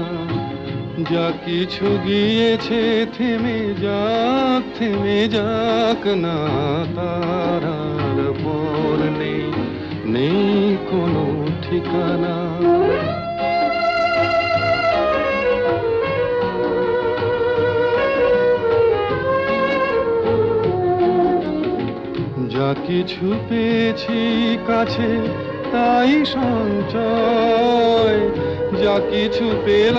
না। যা কিছু গিয়েছে থেমে যাক না, তার আর পর নেই, নেই কোনো ঠিকানা। যা কিছু পেয়েছি কাছে তাই সঞ্চয়, যা কিছু পেলাম